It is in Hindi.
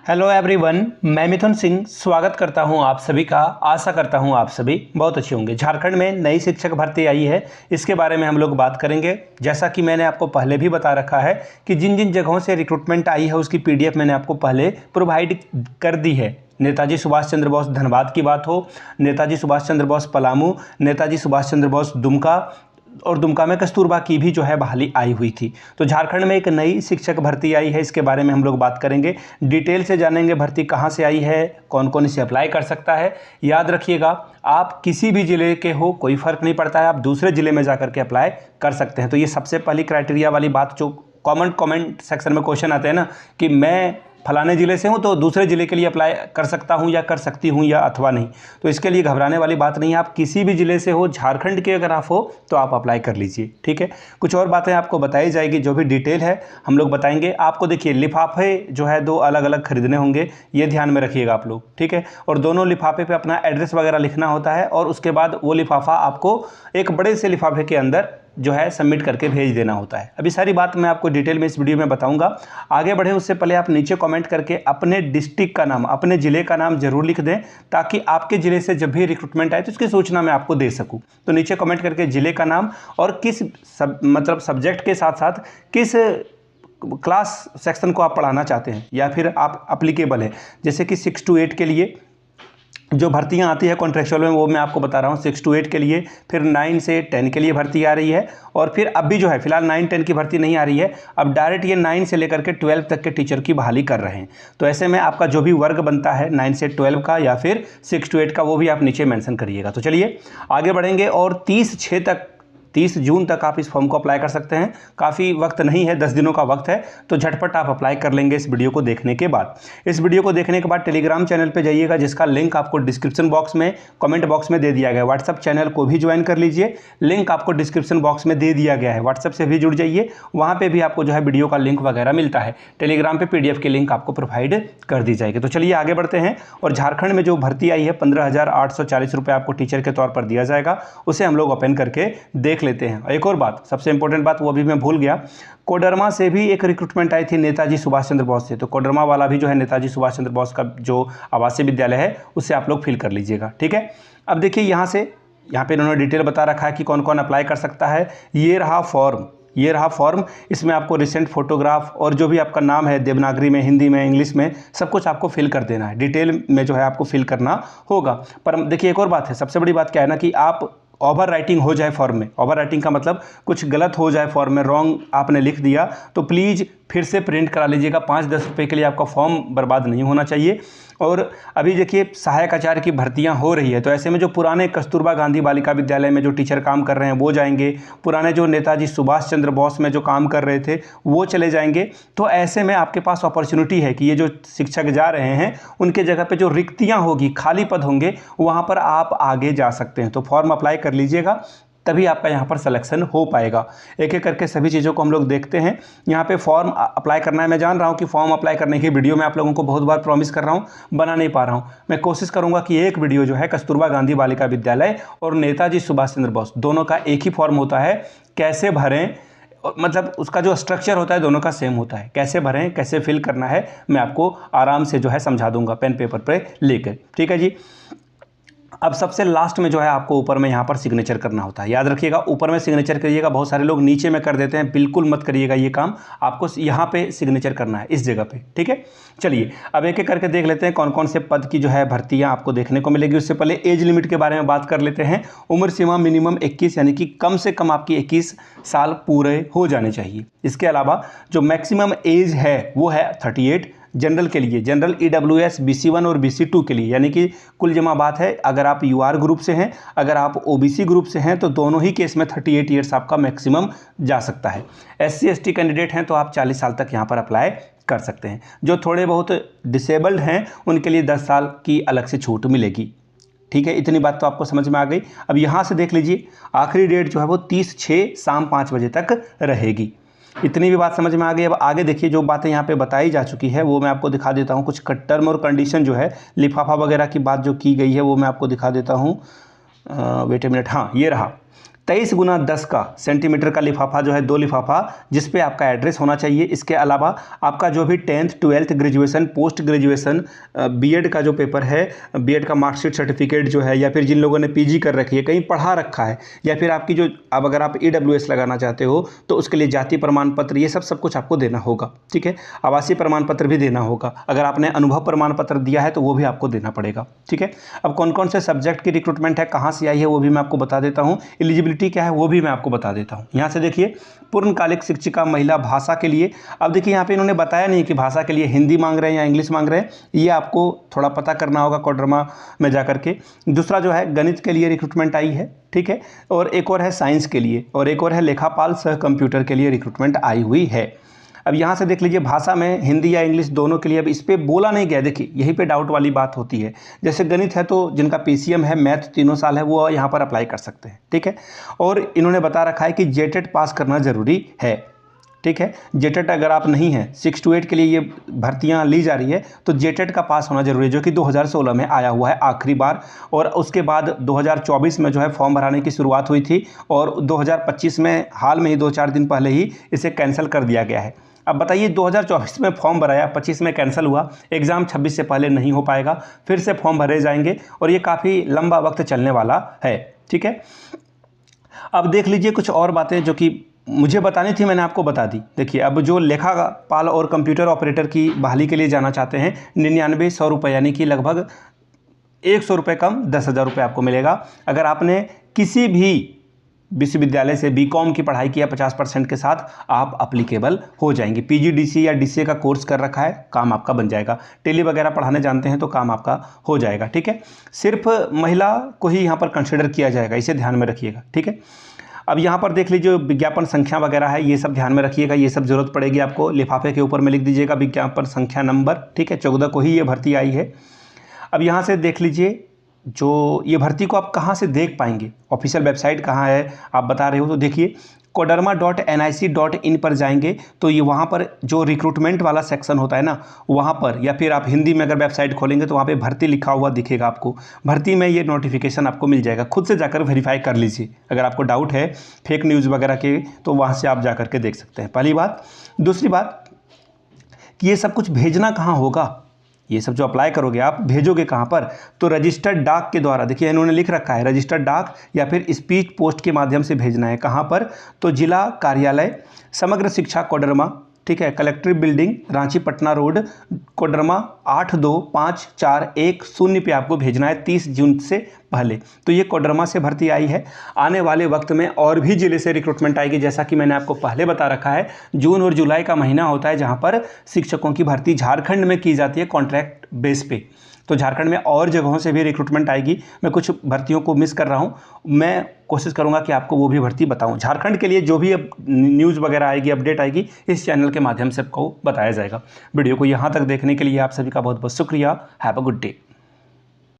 हेलो एवरीवन, मैं मिथुन सिंह स्वागत करता हूं आप सभी का। आशा करता हूं आप सभी बहुत अच्छे होंगे। झारखंड में नई शिक्षक भर्ती आई है, इसके बारे में हम लोग बात करेंगे। जैसा कि मैंने आपको पहले भी बता रखा है कि जिन जिन जगहों से रिक्रूटमेंट आई है उसकी पीडीएफ मैंने आपको पहले प्रोवाइड कर दी है। नेताजी सुभाष चंद्र बोस धनबाद की बात हो, नेताजी सुभाष चंद्र बोस पलामू, नेताजी सुभाष चंद्र बोस दुमका और दुमका में कस्तूरबा की भी जो है बहाली आई हुई थी। तो झारखंड में एक नई शिक्षक भर्ती आई है, इसके बारे में हम लोग बात करेंगे। डिटेल से जानेंगे भर्ती कहाँ से आई है, कौन कौन इसे अप्लाई कर सकता है। याद रखिएगा, आप किसी भी ज़िले के हो कोई फ़र्क नहीं पड़ता है, आप दूसरे ज़िले में जा के अप्लाई कर सकते हैं। तो ये सबसे पहली क्राइटेरिया वाली बात जो कमेंट सेक्शन में क्वेश्चन आते हैं ना कि मैं फलाने ज़िले से हूँ तो दूसरे ज़िले के लिए अप्लाई कर सकता हूँ या कर सकती हूँ या अथवा नहीं, तो इसके लिए घबराने वाली बात नहीं है। आप किसी भी ज़िले से हो, झारखंड के अगर आप हो तो आप अप्लाई कर लीजिए, ठीक है। कुछ और बातें आपको बताई जाएगी, जो भी डिटेल है हम लोग बताएंगे आपको। देखिए, लिफाफे जो है 2 अलग अलग खरीदने होंगे, ये ध्यान में रखिएगा आप लोग, ठीक है। और दोनों लिफाफे पे अपना एड्रेस वगैरह लिखना होता है और उसके बाद वो लिफाफा आपको एक बड़े से लिफाफे के अंदर जो है सबमिट करके भेज देना होता है। अभी सारी बात मैं आपको डिटेल में इस वीडियो में बताऊंगा। आगे बढ़े उससे पहले आप नीचे कमेंट करके अपने डिस्ट्रिक्ट का नाम, अपने ज़िले का नाम जरूर लिख दें, ताकि आपके ज़िले से जब भी रिक्रूटमेंट आए तो उसकी सूचना मैं आपको दे सकूं। तो नीचे कमेंट करके ज़िले का नाम और किस सब्जेक्ट के साथ साथ किस क्लास सेक्शन को आप पढ़ाना चाहते हैं या फिर आप अप्लीकेबल है। जैसे कि 6 to 8 के लिए जो भर्तियां आती है कॉन्ट्रेक्चुअल में, वो मैं आपको बता रहा हूँ 6 to 8 के लिए, फिर 9 से 10 के लिए भर्ती आ रही है और फिर अब भी जो है फिलहाल 9-10 की भर्ती नहीं आ रही है। अब डायरेक्ट ये 9 से लेकर के 12 तक के टीचर की बहाली कर रहे हैं। तो ऐसे में आपका जो भी वर्ग बनता है 9 से 12 का या फिर 6 to 8 का, वो भी आप नीचे मेंशन करिएगा। तो चलिए आगे बढ़ेंगे और 30 जून तक आप इस फॉर्म को अप्लाई कर सकते हैं। काफ़ी वक्त नहीं है, 10 दिनों का वक्त है, तो झटपट आप अप्लाई कर लेंगे इस वीडियो को देखने के बाद। इस वीडियो को देखने के बाद टेलीग्राम चैनल पे जाइएगा, जिसका लिंक आपको डिस्क्रिप्शन बॉक्स में कमेंट बॉक्स में दे दिया गया है। व्हाट्सअप चैनल को भी ज्वाइन कर लीजिए, लिंक आपको डिस्क्रिप्शन बॉक्स में दे दिया गया है। व्हाट्सअप से भी जुड़ जाइए, वहाँ पर भी आपको जो है वीडियो का लिंक वगैरह मिलता है। टेलीग्राम पर PDF की लिंक आपको प्रोवाइड कर दी जाएगी। तो चलिए आगे बढ़ते हैं। और झारखंड में जो भर्ती आई है 15,840 रुपये आपको टीचर के तौर पर दिया जाएगा, उसे हम लोग ओपन करके देख लेते हैं। एक और बात, सबसे इंपॉर्टेंट बात, वो अभी मैं भूल गया, कोडरमा से भी एक रिक्रूटमेंट आई थी नेताजी सुभाष चंद्र बोस से। तो कोडरमा वाला भी जो है नेताजी सुभाष चंद्र बोस का जो आवासीय विद्यालय है उससे आप लोग फिल कर लीजिएगा, ठीक है। अब देखिए यहाँ पे इन्होंने डिटेल बता रखा है कि कौन कौन अप्लाई कर सकता है। ये रहा फॉर्म, इसमें आपको रिसेंट फोटोग्राफ और जो भी आपका नाम है देवनागरी में, हिंदी में, इंग्लिश में, सब कुछ आपको फिल कर देना है। डिटेल में जो है आपको फिल करना होगा। पर देखिए एक और बात है, सबसे बड़ी बात क्या है ना कि आप ओवर राइटिंग हो जाए फॉर्म में, ओवर राइटिंग का मतलब कुछ गलत हो जाए फॉर्म में, रॉन्ग आपने लिख दिया, तो प्लीज़ फिर से प्रिंट करा लीजिएगा। 5-10 रुपये के लिए आपका फॉर्म बर्बाद नहीं होना चाहिए। और अभी देखिए सहायक आचार्य की भर्तियां हो रही है, तो ऐसे में जो पुराने कस्तूरबा गांधी बालिका विद्यालय में जो टीचर काम कर रहे हैं वो जाएंगे, पुराने जो नेताजी सुभाष चंद्र बोस में जो काम कर रहे थे वो चले जाएंगे। तो ऐसे में आपके पास अपॉर्चुनिटी है कि ये जो शिक्षक जा रहे हैं उनके जगह पे जो रिक्तियां होगी, खाली पद होंगे, वहाँ पर आप आगे जा सकते हैं। तो फॉर्म अप्लाई कर लीजिएगा, तभी आपका यहाँ पर सिलेक्शन हो पाएगा। एक एक करके सभी चीज़ों को हम लोग देखते हैं। यहाँ पे फॉर्म अप्लाई करना है। मैं जान रहा हूँ कि फॉर्म अप्लाई करने की वीडियो मैं आप लोगों को बहुत बार प्रॉमिस कर रहा हूँ, बना नहीं पा रहा हूँ। मैं कोशिश करूँगा कि एक वीडियो जो है कस्तूरबा गांधी बालिका विद्यालय और नेताजी सुभाष चंद्र बोस दोनों का एक ही फॉर्म होता है, कैसे भरें, मतलब उसका जो स्ट्रक्चर होता है दोनों का सेम होता है। कैसे भरें, कैसे फिल करना है, मैं आपको आराम से जो है समझा दूंगा पेन पेपर पर लेकर, ठीक है जी। अब सबसे लास्ट में जो है आपको ऊपर में यहाँ पर सिग्नेचर करना होता है। याद रखिएगा, ऊपर में सिग्नेचर करिएगा। बहुत सारे लोग नीचे में कर देते हैं, बिल्कुल मत करिएगा ये काम। आपको यहाँ पे सिग्नेचर करना है, इस जगह पे, ठीक है। चलिए अब एक एक करके देख लेते हैं कौन कौन से पद की जो है भर्तियाँ आपको देखने को मिलेगी। उससे पहले एज लिमिट के बारे में बात कर लेते हैं। उम्र सीमा मिनिमम 21, यानी कि कम से कम आपकी 21 साल पूरे हो जाने चाहिए। इसके अलावा जो मैक्सिमम एज है वो है 38 जनरल के लिए, जनरल EWS BC1 और BC2 के लिए, यानी कि कुल जमा बात है अगर आप UR ग्रुप से हैं, अगर आप OBC ग्रुप से हैं, तो दोनों ही केस में 38 ईयर्स आपका मैक्सिमम जा सकता है। SC ST कैंडिडेट हैं तो आप 40 साल तक यहाँ पर अप्लाई कर सकते हैं। जो थोड़े बहुत डिसेबल्ड हैं उनके लिए 10 साल की अलग से छूट मिलेगी, ठीक है। इतनी बात तो आपको समझ में आ गई। अब यहाँ से देख लीजिए, आखिरी डेट जो है वो 30/6 शाम 5 बजे तक रहेगी। इतनी भी बात समझ में आ गई। अब आगे देखिए, जो बातें यहाँ पे बताई जा चुकी है वो मैं आपको दिखा देता हूँ। कुछ टर्म और कंडीशन जो है, लिफाफा वगैरह की बात जो की गई है वो मैं आपको दिखा देता हूँ। वेट ए मिनट, हाँ ये रहा। 23 गुना 10 का सेंटीमीटर का लिफाफा जो है, 2 लिफाफा जिस पे आपका एड्रेस होना चाहिए। इसके अलावा आपका जो भी 10th 12th graduation, post graduation, BEd का जो पेपर है, बीएड का मार्कशीट सर्टिफिकेट जो है, या फिर जिन लोगों ने पीजी कर रखी है, कहीं पढ़ा रखा है, या फिर आपकी जो अब अगर आप ईडब्ल्यूएस लगाना चाहते हो तो उसके लिए जाति प्रमाण पत्र, ये सब कुछ आपको देना होगा। ठीक है, आवासीय प्रमाण पत्र भी देना होगा। अगर आपने अनुभव प्रमाण पत्र दिया है तो वो भी आपको देना पड़ेगा। ठीक है, अब कौन कौन से सब्जेक्ट की रिक्रूटमेंट है, कहाँ से आई है, वो भी मैं आपको बता देता हूँ। एलिजिबिलिटी क्या है वो भी मैं आपको बता देता हूँ। यहाँ से देखिए, पूर्णकालिक शिक्षिका महिला भाषा के लिए, अब देखिए यहाँ पे इन्होंने बताया नहीं कि भाषा के लिए हिंदी मांग रहे हैं या इंग्लिश मांग रहे हैं, ये आपको थोड़ा पता करना होगा कोडरमा में जा करके। दूसरा जो है गणित के लिए रिक्रूटमेंट आई है। ठीक है, और एक और है साइंस के लिए, और एक और है लेखापाल सह कंप्यूटर के लिए रिक्रूटमेंट आई हुई है। अब यहाँ से देख लीजिए, भाषा में हिंदी या इंग्लिश दोनों के लिए। अब इस पर बोला नहीं गया, देखिए यहीं पे डाउट वाली बात होती है। जैसे गणित है तो जिनका पीसीएम है, मैथ 3 साल है, वो यहाँ पर अप्लाई कर सकते हैं। ठीक है, और इन्होंने बता रखा है कि जेटेट पास करना ज़रूरी है। ठीक है, जेटेट अगर आप नहीं हैं, 6 to 8 के लिए ये भर्तियां ली जा रही है, तो जेटेट का पास होना जरूरी है, जो कि 2016 में आया हुआ है आखिरी बार। और उसके बाद 2024 में जो है फॉर्म भराने की शुरुआत हुई थी, और 2025 में हाल में ही 2-4 दिन पहले ही इसे कैंसिल कर दिया गया है। अब बताइए, 2024 में फॉर्म भराया, 25 में कैंसिल हुआ, एग्ज़ाम 26 से पहले नहीं हो पाएगा, फिर से फॉर्म भरे जाएंगे, और ये काफ़ी लंबा वक्त चलने वाला है। ठीक है, अब देख लीजिए कुछ और बातें जो कि मुझे बतानी थी, मैंने आपको बता दी। देखिए, अब जो लेखापाल और कंप्यूटर ऑपरेटर की बहाली के लिए जाना चाहते हैं, 9900 रुपये, यानी कि लगभग 100 रुपये कम 10,000 रुपये आपको मिलेगा। अगर आपने किसी भी विश्वविद्यालय से बीकॉम की पढ़ाई किया 50% के साथ, आप अप्लीकेबल हो जाएंगे। पीजीडीसी या डीसीए का कोर्स कर रखा है, काम आपका बन जाएगा। टेली वगैरह पढ़ाने जानते हैं तो काम आपका हो जाएगा। ठीक है, सिर्फ महिला को ही यहाँ पर कंसिडर किया जाएगा, इसे ध्यान में रखिएगा। ठीक है, अब यहाँ पर देख लीजिए, विज्ञापन संख्या वगैरह है, ये सब ध्यान में रखिएगा, ये सब जरूरत पड़ेगी आपको। लिफाफे के ऊपर में लिख दीजिएगा विज्ञापन संख्या नंबर। ठीक है, 14 को ही ये भर्ती आई है। अब यहाँ से देख लीजिए, जो ये भर्ती को आप कहाँ से देख पाएंगे, ऑफिशियल वेबसाइट कहाँ है आप बता रहे हो, तो देखिए koderma.nic.in पर जाएंगे तो ये वहाँ पर जो रिक्रूटमेंट वाला सेक्शन होता है ना, वहाँ पर, या फिर आप हिंदी में अगर वेबसाइट खोलेंगे तो वहाँ पे भर्ती लिखा हुआ दिखेगा आपको। भर्ती में ये नोटिफिकेशन आपको मिल जाएगा, खुद से जाकर वेरीफाई कर लीजिए। अगर आपको डाउट है फेक न्यूज़ वगैरह के, तो वहाँ से आप जा कर के देख सकते हैं, पहली बात। दूसरी बात कि ये सब कुछ भेजना कहाँ होगा, ये सब जो अप्लाई करोगे आप भेजोगे कहाँ पर, तो रजिस्टर्ड डाक के द्वारा। देखिए इन्होंने लिख रखा है रजिस्टर्ड डाक या फिर स्पीड पोस्ट के माध्यम से भेजना है। कहाँ पर, तो जिला कार्यालय समग्र शिक्षा कोडरमा, ठीक है, collectorate building, Ranchi Patna road, Koderma 825410 पे आपको भेजना है 30 जून से पहले। तो ये कोडरमा से भर्ती आई है। आने वाले वक्त में और भी जिले से रिक्रूटमेंट आएगी, जैसा कि मैंने आपको पहले बता रखा है। जून और जुलाई का महीना होता है जहां पर शिक्षकों की भर्ती झारखंड में की जाती है कॉन्ट्रैक्ट बेस पे। तो झारखंड में और जगहों से भी रिक्रूटमेंट आएगी। मैं कुछ भर्तियों को मिस कर रहा हूँ, मैं कोशिश करूँगा कि आपको वो भी भर्ती बताऊँ। झारखंड के लिए जो भी अब न्यूज़ वगैरह आएगी, अपडेट आएगी, इस चैनल के माध्यम से आपको बताया जाएगा। वीडियो को यहाँ तक देखने के लिए आप सभी का बहुत बहुत शुक्रिया। Have a good day.